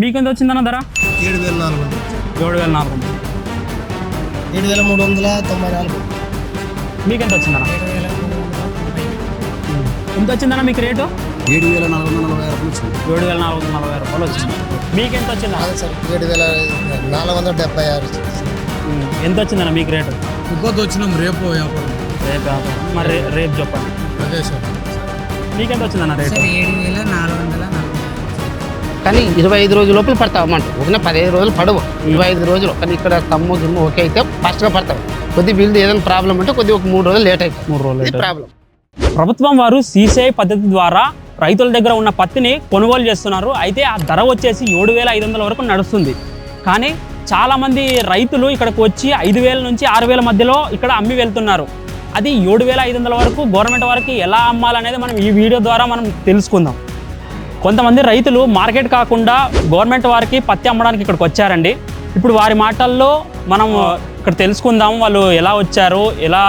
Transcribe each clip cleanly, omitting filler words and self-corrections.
మీకు ఎంత వచ్చిందన్న ధర? 7,400. 7,400. 7,394. మీకు ఎంత వచ్చిందన్న? ఎంత వచ్చిందన్న మీకు రేటు? 7,440 వచ్చింది. 7,440 రూపాయలు వచ్చింది. మీకు ఎంత వచ్చిందన్న? సార్ 7,476. ఎంత వచ్చిందన్న మీకు రేటు? ఇంకొద్దు వచ్చినాం రేపు వ్యాపారం. రేపు మరి రేపు చెప్పండి. అదే సార్. మీకెంత వచ్చిందన్న రేటు? 7,440. కానీ 25 రోజుల లోపల పడతావు అన్నమాట. ఒక 15 రోజులు పడవు, 25 రోజులు. కానీ ఇక్కడ తమ్ము గిమ్ము ఓకే అయితే ఫాస్ట్గా పడతావు. కొద్ది బిల్డ్ ఏదైనా ప్రాబ్లం ఉంటే కొద్దిగా ఒక 3 రోజులు లేట్ అవుతుంది. 3 రోజులు ప్రాబ్లం. ప్రభుత్వం వారు సీసీఐ పద్ధతి ద్వారా రైతుల దగ్గర ఉన్న పత్తిని కొనుగోలు చేస్తున్నారు. అయితే ఆ ధర వచ్చేసి 7,500 వరకు నడుస్తుంది. కానీ చాలామంది రైతులు ఇక్కడికి వచ్చి 5,000 నుంచి 6,000 మధ్యలో ఇక్కడ అమ్మి వెళ్తున్నారు. అది 7,500 వరకు గవర్నమెంట్ వారికి ఎలా అమ్మాలనేది మనం ఈ వీడియో ద్వారా మనం తెలుసుకుందాం. కొంతమంది రైతులు మార్కెట్ కాకుండా గవర్నమెంట్ వారికి పత్తి అమ్మడానికి ఇక్కడికి వచ్చారండి. ఇప్పుడు వారి మాటల్లో మనం ఇక్కడ తెలుసుకుందాం. వాళ్ళు ఎలా వచ్చారు, ఎలా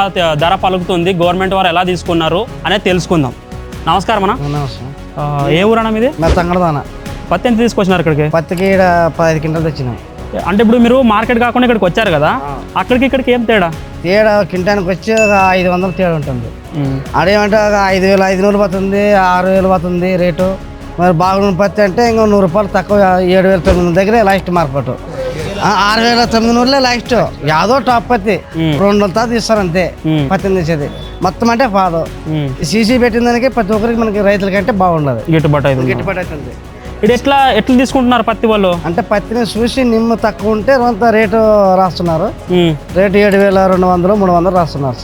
ధర పలుకుతుంది, గవర్నమెంట్ వారు ఎలా తీసుకున్నారు అనేది తెలుసుకుందాం. నమస్కారం అన్న. ఏ ఊరన్నా మీది? నా తంగడదాన. పత్తి ఎంత తీసుకొచ్చినారు ఇక్కడికి? పత్తికి 15 క్వింటాలు తెచ్చినాం. అంటే ఇప్పుడు మీరు మార్కెట్ కాకుండా ఇక్కడికి వచ్చారు కదా, అక్కడికి ఇక్కడికి ఏం తేడా? తేడా క్వింటానికి వచ్చి ఒక 500 తేడా ఉంటుంది. అదేమంటే ఒక 5,500 పోతుంది, 6,000 పోతుంది రేటు. మరి బాగున్న పత్తి అంటే ఇంకో 100 రూపాయలు తక్కువ, 7,900 దగ్గరే లాస్ట్ మార్కెట్. 6,900 లాస్ట్. యాదో టాప్ పత్తి 200 తా తీస్తారు అంతే పత్తిని తీసేది. మొత్తం అంటే పాదు సీసీ పెట్టిన దానికి ప్రతి ఒక్కరికి మనకి రైతులకంటే బాగుండదు, గిట్టుబాటు అవుతుంది. ఇది ఎట్లా తీసుకుంటున్నారు పత్తి వాళ్ళు? అంటే పత్తిని చూసి నిమ్ము తక్కువ ఉంటే కొంత రేటు రాస్తున్నారు. రేటు 7,200, 300 రాస్తున్నారు.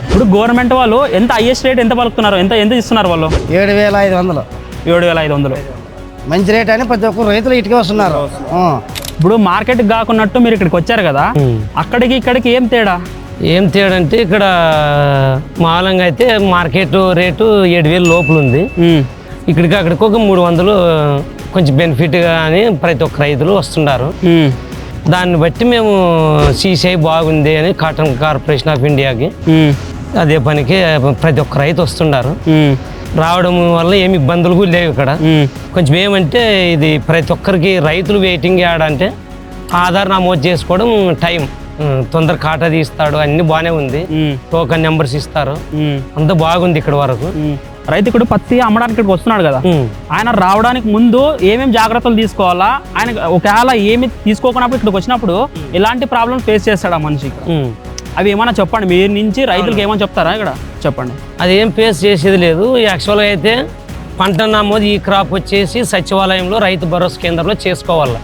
ఇప్పుడు గవర్నమెంట్ వాళ్ళు ఎంత హైయెస్ట్ రేట్ ఎంత పలుకుతున్నారు, ఎంత ఇస్తున్నారు వాళ్ళు? 7,500. 7,500 మంచి రేట్ అని ప్రతి ఒక్కరు రైతులు ఇటుకే వస్తున్నారు. ఇప్పుడు మార్కెట్ కాకున్నట్టు మీరు ఇక్కడికి వచ్చారు కదా, అక్కడికి ఇక్కడికి ఏం తేడా? ఏం తేడా అంటే ఇక్కడ మామూలుగా అయితే మార్కెట్ రేటు 7,000 లోపల ఉంది. ఇక్కడికి అక్కడికి ఒక 300 కొంచెం బెనిఫిట్గా అని ప్రతి ఒక్క రైతులు వస్తున్నారు. దాన్ని బట్టి మేము సీసీఐ బాగుంది అని కాటన్ కార్పొరేషన్ ఆఫ్ ఇండియాకి అదే పనికి ప్రతి ఒక్క రైతు వస్తున్నారు. రావడం వల్ల ఏమి ఇబ్బందులు కూడా లేవు ఇక్కడ. కొంచెం ఏమంటే ఇది ప్రతి ఒక్కరికి రైతులు వెయిటింగ్ అంటే ఆధార్ నమోదు చేసుకోవడం టైం తొందర కాటా తీస్తాడు, అన్ని బాగానే ఉంది. టోకన్ నెంబర్స్ ఇస్తారు, అంత బాగుంది ఇక్కడ వరకు. రైతు ఇక్కడ పత్తి అమ్మడానికి ఇక్కడికి వస్తున్నాడు కదా, ఆయన రావడానికి ముందు ఏమేమి జాగ్రత్తలు తీసుకోవాలా, ఆయన ఒకవేళ ఏమి తీసుకోకున్నప్పుడు ఇక్కడికి వచ్చినప్పుడు ఎలాంటి ప్రాబ్లమ్ ఫేస్ చేస్తాడు ఆ మనిషి? అవి ఏమన్నా చెప్పండి, మీరు నుంచి రైతులకు ఏమన్నా చెప్తారా ఇక్కడ? చెప్పండి. అది ఏం ఫేస్ చేసేది లేదు. యాక్చువల్గా అయితే పంట నమోదు ఈ క్రాప్ వచ్చేసి సచివాలయంలో రైతు భరోసా కేంద్రంలో చేసుకోవాలి.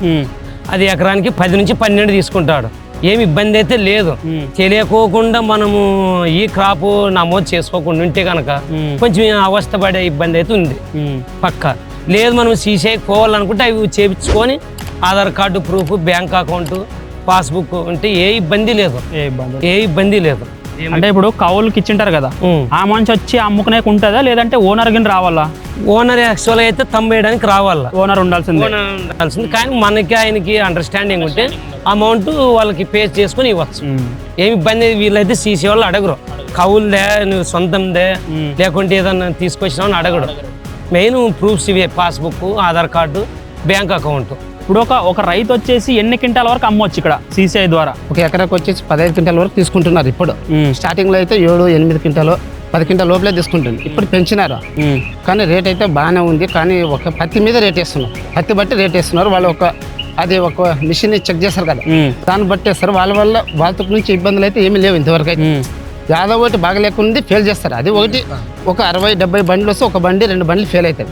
అది ఎకరానికి 10 నుంచి 12 తీసుకుంటాడు. ఏమి ఇబ్బంది అయితే లేదు. తెలియకోకుండా మనము ఈ క్రాప్ నమోదు చేసుకోకుండా ఉంటే కనుక కొంచెం అవస్థ పడే ఇబ్బంది అయితే ఉంది పక్క. లేదు మనం సీసీఐకి పోవాలనుకుంటే అవి చేయించుకొని Aadhaar card proof, bank account, passbook ఉంటే ఏ ఇబ్బంది లేదు. అంటే ఇప్పుడు కౌలుకి ఇచ్చింటారు కదా, ఆ మనిషి వచ్చి అమ్ముకునే ఉంటుందా, లేదంటే ఓనర్ గిని రావాలా? ఓనర్ యాక్చువల్గా అయితే తమ్మేయడానికి రావాలా, ఓనర్ ఉండాల్సింది. కానీ మనకి ఆయనకి అండర్స్టాండింగ్ ఉంటే అమౌంట్ వాళ్ళకి పే చేసుకుని ఇవ్వచ్చు. ఏమి ఇబ్బంది వీళ్ళైతే సీసీ వాళ్ళు అడగరు. కౌలుదే, నువ్వు సొంతందే, లేకుంటే ఏదన్నా తీసుకొచ్చినావు అడగడు. మెయిన్ ప్రూఫ్స్ ఇవే, passbook, Aadhaar card, bank account. ఇప్పుడు ఒక రైతు వచ్చేసి ఎన్ని క్వింటాల వరకు అమ్మవచ్చు ఇక్కడ సీసీఐ ద్వారా? ఒక ఎకరాకి వచ్చేసి 15 క్వింటాల వరకు తీసుకుంటున్నారు. ఇప్పుడు స్టార్టింగ్ లో అయితే 7-8 క్వింటాలు, 10 క్వింటాల లోపలే తీసుకుంటుంది. ఇప్పుడు పెంచినారు, కానీ రేట్ అయితే బాగానే ఉంది. కానీ ఒక పత్తి మీద రేట్ వేస్తున్నారు, పత్తి బట్టి రేట్ వేస్తున్నారు. వాళ్ళు ఒక మిషన్ చెక్ చేస్తారు కదా, దాన్ని బట్టి వేస్తారు. వాళ్ళ నుంచి ఇబ్బందులు అయితే ఏమీ లేవు ఇంతవరకు అయితే. యాదవ్ ఒకటి బాగా లేకుండా ఫెయిల్ చేస్తారు. అది ఒక 60-70 బండ్లు వస్తే ఒక బండి 2 బండ్లు ఫెయిల్ అవుతాయి.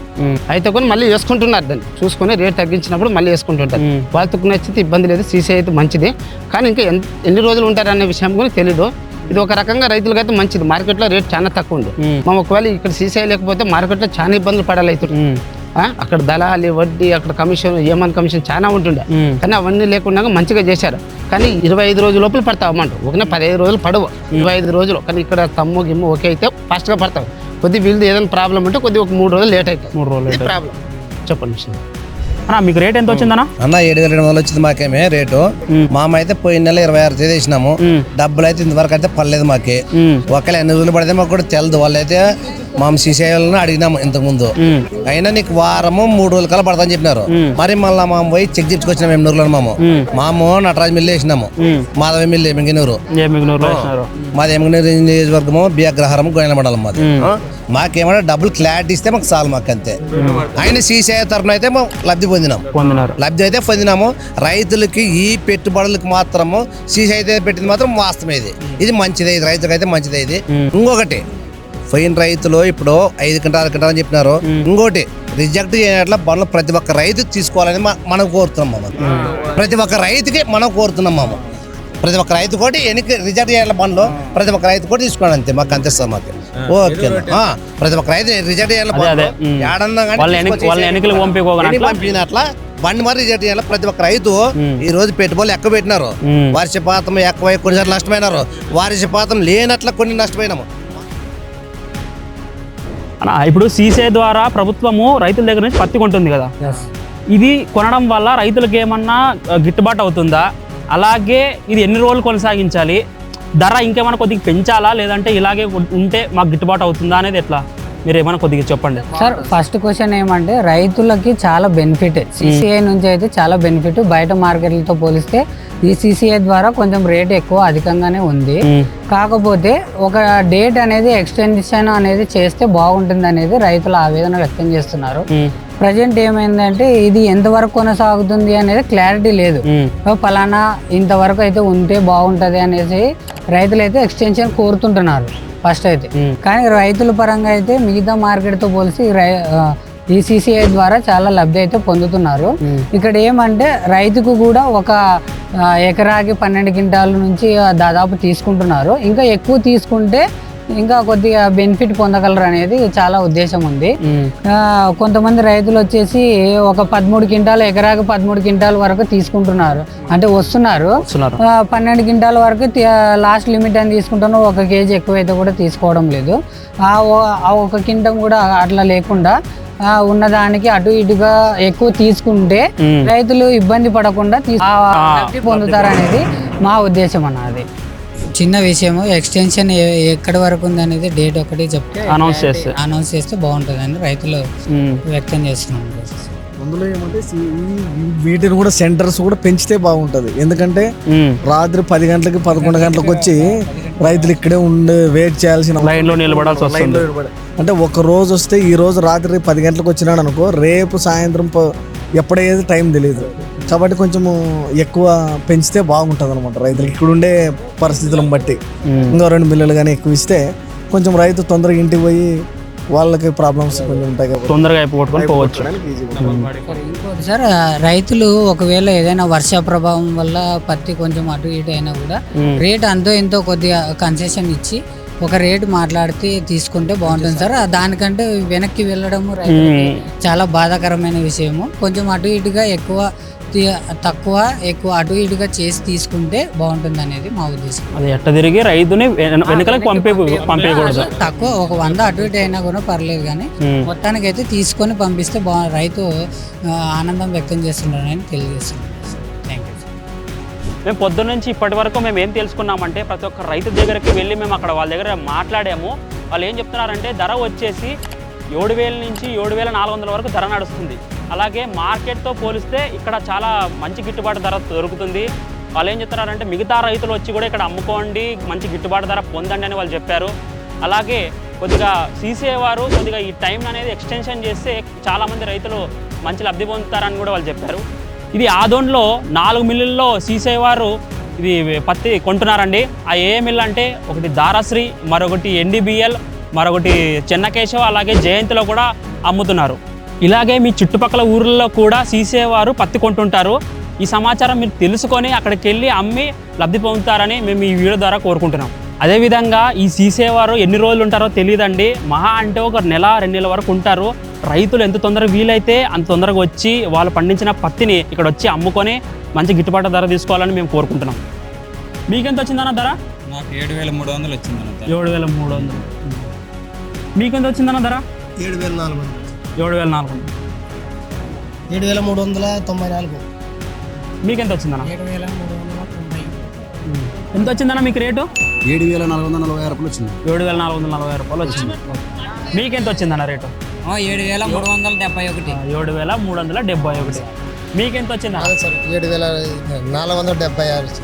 అయితే కొన్ని మళ్ళీ వేసుకుంటున్నారు, దాన్ని చూసుకుని రేట్ తగ్గించినప్పుడు మళ్ళీ వేసుకుంటుంటారు. వాళ్ళకు నచ్చితే ఇబ్బంది లేదు, సీసీ అయితే మంచిది. కానీ ఇంకా ఎన్ని రోజులు ఉంటారు అనే విషయం కూడా తెలీదు. ఇది ఒక రకంగా రైతులకి అయితే మంచిది. మార్కెట్లో రేట్ చాలా తక్కువ ఉంది. మనం ఒకవేళ ఇక్కడ సీసీ లేకపోతే మార్కెట్లో చాలా ఇబ్బందులు పడాలి అవుతుంది. అక్కడ దళాలి, వడ్డీ, అక్కడ కమిషన్, ఏమన్ కమిషన్ చాలా ఉంటుండే. కానీ అవన్నీ లేకుండా మంచిగా చేశారు. కానీ 25 రోజుల లోపల పడతావు అమౌంట్. ఒక 15 రోజులు పడవు, 25 రోజులు. కానీ ఇక్కడ తమ్ము గిమ్ము ఓకే అయితే ఫాస్ట్గా పడతావు. కొద్ది వీళ్ళు ఏదైనా ప్రాబ్లం ఉంటే కొద్దిగా ఒక 3 రోజులు లేట్ అవుతుంది. 3 రోజులు ప్రాబ్లం. చెప్పండి. మీకు రేట్ ఎంత వచ్చిందన్నా? అన్న 7,200 వచ్చింది మాకేమే రేటు. మామ అయితే పోయిన నెల 26 తేదీ వేసినాము. డబ్బులు అయితే ఇంతవరకు అయితే పర్లేదు మాకి. ఒకవేళ ఎన్ని రోజులు పడితే మాకు కూడా తెలదు. వాళ్ళైతే మామ సీసీఐలను అడిగినాము ఇంతకు ముందు. అయినా నీకు వారము 3 రోజుల కల్లా పడతాని చెప్పినారు. మరి మళ్ళీ మామ పోయి చెక్ చేసుకొచ్చినాము ఎమ్నూరులో. మాము నటరాజు మిల్లు వేసినాము, మాధవ మిల్లు ఎమిగినూరు. మాది ఎమిగినూరు నియోజకవర్గము బియ్యగ్రహారం గోయన మండలం మాది. మాకేమన్నా డబ్బులు క్లారిటీ ఇస్తే మాకు చాలు, మాకు అంతే. ఆయన సీసీఐ తరఫున అయితే మేము లబ్ధి లబ్ధి అయితే పొందినాము. రైతులకి ఈ పెట్టుబడులకు మాత్రము సీసీఐ అయితే పెట్టింది మాత్రం వాస్తవమే. ఇది మంచిదే, ఇది రైతులకు అయితే మంచిదే. ఇది ఇంకొకటి పోయిన రైతులు ఇప్పుడు 5 క్వింటాలు 6 క్వింటాలు అని చెప్పినారు. ఇంకోటి రిజెక్ట్ చేయనట్ల బండ్లు ప్రతి ఒక్క రైతు తీసుకోవాలని మనం కోరుతున్నాం. ప్రతి ఒక్క రైతుకి మనం కోరుతున్నాం. ప్రతి ఒక్క రైతు కూడా ఎనికి రిజెక్ట్ చేయాలి బండ్లు, ప్రతి ఒక్క రైతు కూడా తీసుకోండి అంతే. మాకు అంతే సార్ మాకు ఓకే. ప్రతి ఒక్క రైతు రిజెక్ట్ చేయాలి ఏడన్నా పంపినట్లా బండి మరి రిజెక్ట్ చేయాలి. ప్రతి ఒక్క రైతు ఈ రోజు పెట్టుబడులు ఎక్కువ పెట్టినారు, వర్షపాతం ఎక్కువ, కొన్నిసార్లు నష్టపోయినారు. వర్షపాతం లేనట్ల కొన్ని నష్టపోయినాము. ఇప్పుడు సీసీఐ ద్వారా ప్రభుత్వము రైతుల దగ్గర నుంచి పత్తి కొంటుంది కదా, ఇది కొనడం వల్ల రైతులకు ఏమన్నా గిట్టుబాటు అవుతుందా? అలాగే ఇది ఎన్ని రోజులు కొనసాగించాలి? ధర ఇంకేమైనా కొద్దిగా పెంచాలా, లేదంటే ఇలాగే ఉంటే మాకు గిట్టుబాటు అవుతుందా అనేది ఎట్లా మీరు ఏమైనా కొద్దిగా చెప్పండి సార్. ఫస్ట్ క్వశ్చన్ ఏమంటే రైతులకి చాలా బెనిఫిట్, సీసీఐ నుంచి అయితే చాలా బెనిఫిట్. బయట మార్కెట్లతో పోలిస్తే ఈ సీసీఐ ద్వారా కొంచెం రేట్ ఎక్కువ అధికంగానే ఉంది. కాకపోతే ఒక డేట్ అనేది ఎక్స్టెన్షన్ అనేది చేస్తే బాగుంటుంది అనేది రైతుల ఆవేదన వ్యక్తం చేస్తున్నారు. ప్రజెంట్ ఏమైందంటే ఇది ఎంతవరకు కొనసాగుతుంది అనేది క్లారిటీ లేదు. పలానా ఇంతవరకు అయితే ఉంటే బాగుంటుంది అనేసి రైతులు అయితే ఎక్స్టెన్షన్ కోరుతుంటున్నారు ఫస్ట్ అయితే. కానీ రైతుల పరంగా అయితే మిగతా మార్కెట్తో పోలిసి ఈ సీసీఐ ద్వారా చాలా లబ్ధి అయితే పొందుతున్నారు. ఇక్కడ ఏమంటే రైతుకు కూడా ఒక ఎకరాకి 12 క్వింటాల నుంచి దాదాపు తీసుకుంటున్నారు. ఇంకా ఎక్కువ తీసుకుంటే ఇంకా కొద్దిగా బెనిఫిట్ పొందగలరు అనేది చాలా ఉద్దేశం ఉంది. కొంతమంది రైతులు వచ్చేసి ఒక 13 క్వింటాలు ఎకరాకి 13 క్వింటాల వరకు తీసుకుంటున్నారు, అంటే వస్తున్నారు. 12 క్వింటాల వరకు లాస్ట్ లిమిట్ అని తీసుకుంటున్నారు. 1 కేజీ ఎక్కువైతే కూడా తీసుకోవడం లేదు. ఆ 1 క్వింటం కూడా అట్లా లేకుండా ఉన్నదానికి అటు ఇటుగా ఎక్కువ తీసుకుంటే రైతులు ఇబ్బంది పడకుండా పొందుతారనేది మా ఉద్దేశం అన్నది. చిన్న విషయము ఎక్స్టెన్షన్ ఎక్కడి వరకు ఉంది అనేది డేట్ ఒకటి చెప్తే అనౌన్స్ చేస్తే బాగుంటుందని రైతులు వ్యక్తం చేస్తున్నాం. అందులో ఏమంటే వీటిని కూడా సెంటర్స్ కూడా పెంచితే బాగుంటది. ఎందుకంటే రాత్రి 10 గంటలకి 11 గంటలకు వచ్చి రైతులు ఇక్కడే ఉండి వెయిట్ చేయాల్సిన లైన్లో నిలబడాల్సి వస్తుంది. అంటే ఒక రోజు వస్తే ఈ రోజు రాత్రి 10 గంటలకు వచ్చినాడు అనుకో, రేపు సాయంత్రం ఎప్పుడేది టైం తెలియదు. కాబట్టి కొంచెము ఎక్కువ పెంచితే బాగుంటుంది అనమాట రైతులకి. ఇక్కడ ఉండే పరిస్థితులను బట్టి ఇంకో 2 మిల్లులు కానీ ఎక్కువ ఇస్తే కొంచెం రైతు తొందరగా ఇంటికి పోయి వాళ్ళకి ప్రాబ్లమ్స్ కొంచెం ఉంటాయి కాబట్టి తొందరగా అయిపోగొట్టుకొని పోవచ్చు. ఇంకోటి సార్, రైతులు ఒకవేళ ఏదైనా వర్ష ప్రభావం వల్ల పత్తి కొంచెం అటు ఇటు అయినా కూడా రేట్ అంతో ఎంతో కొద్దిగా కన్సెషన్ ఇచ్చి ఒక రేటు మాట్లాడితే తీసుకుంటే బాగుంటుంది సార్. దానికంటే వెనక్కి వెళ్ళడము రైతులకి చాలా బాధాకరమైన విషయము. కొంచెం అటు ఇటుగా తక్కువ ఎక్కువ అటు ఇటుగా చేసి తీసుకుంటే బాగుంటుంది అనేది మా ఉద్దేశం. అది ఎట్ట తిరిగి రైతుని వెనకలకు పంపేయకూడదు. తక్కువ ఒక 100 అటు ఇటు అయినా కూడా పర్లేదు, కానీ మొత్తానికి అయితే తీసుకొని పంపిస్తే రైతు ఆనందం వ్యక్తం చేస్తున్నారని తెలియజేస్తున్నాం. Thank you. మేము పొద్దున్న నుంచి ఇప్పటి వరకు మేము ఏం తెలుసుకున్నామంటే ప్రతి ఒక్క రైతు దగ్గరికి వెళ్ళి మేము అక్కడ వాళ్ళ దగ్గర మాట్లాడాము. వాళ్ళు ఏం చెప్తున్నారంటే ధర వచ్చేసి 7,000 నుంచి 7,400 వరకు ధర నడుస్తుంది. అలాగే మార్కెట్తో పోలిస్తే ఇక్కడ చాలా మంచి గిట్టుబాటు ధర దొరుకుతుంది. వాళ్ళు ఏం చెప్తున్నారంటే మిగతా రైతులు వచ్చి కూడా ఇక్కడ అమ్ముకోండి, మంచి గిట్టుబాటు ధర పొందండి అని వాళ్ళు చెప్పారు. అలాగే కొద్దిగా సీసీఐ వారు కొద్దిగా ఈ టైం అనేది ఎక్స్టెన్షన్ చేస్తే చాలామంది రైతులు మంచి లబ్ధి పొందుతారని కూడా వాళ్ళు చెప్పారు. ఇది ఆదోన్లో 4 మిల్లుల్లో సీసీఐ వారు ఇది పత్తి కొంటున్నారండి. ఆ ఏ మిల్లు అంటే ఒకటి దారాశ్రీ, మరొకటి NDBL, మరొకటి చెన్నకేశవ, అలాగే జయంతిలో కూడా అమ్ముతున్నారు. ఇలాగే మీ చుట్టుపక్కల ఊర్లలో కూడా సీసీఐ వారు పత్తి కొంటుంటారు. ఈ సమాచారం మీరు తెలుసుకొని అక్కడికి వెళ్ళి అమ్మి లబ్ధి పొందుతారని మేము ఈ వీడియో ద్వారా కోరుకుంటున్నాం. అదేవిధంగా ఈ సీసీఐ వారు ఎన్ని రోజులు ఉంటారో తెలియదండి. మహా అంటే ఒక 1-2 నెలల వరకు ఉంటారు. రైతులు ఎంత తొందరగా వీలైతే అంత తొందరగా వచ్చి వాళ్ళు పండించిన పత్తిని ఇక్కడ వచ్చి అమ్ముకొని మంచి గిట్టుబాటు ధర తీసుకోవాలని మేము కోరుకుంటున్నాం. మీకెంత వచ్చిందన్న ధర? నాకు 7,300 వచ్చిందన్న. 7,300. మీకెంత వచ్చిందన్న ధర? 7,400. 7,400. 7,394. మీకెంత వచ్చిందన్న? 7,390. ఎంత వచ్చిందన్న మీకు రేటు? 7,446 రూపాయలు వచ్చింది. 7,440 రూపాయలు వచ్చింది. మీకెంత వచ్చిందన్న రేటు? 7,371. 7,371. మీకెంత వచ్చిందన్న? 7,476.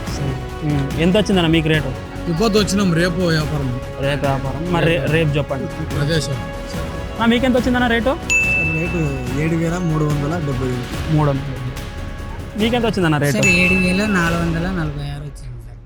ఎంత వచ్చిందన్న మీకు రేటు? ఇబ్బంది వచ్చినాం రేపు వ్యాపారం. రేపు వ్యాపారం మరి రేపు చెప్పండి. మీకెంత వచ్చిందన్న రేటు? రేటు 7,370. 300. మీకెంత వచ్చిందన్న రేటు? 7,446 వచ్చింది సార్.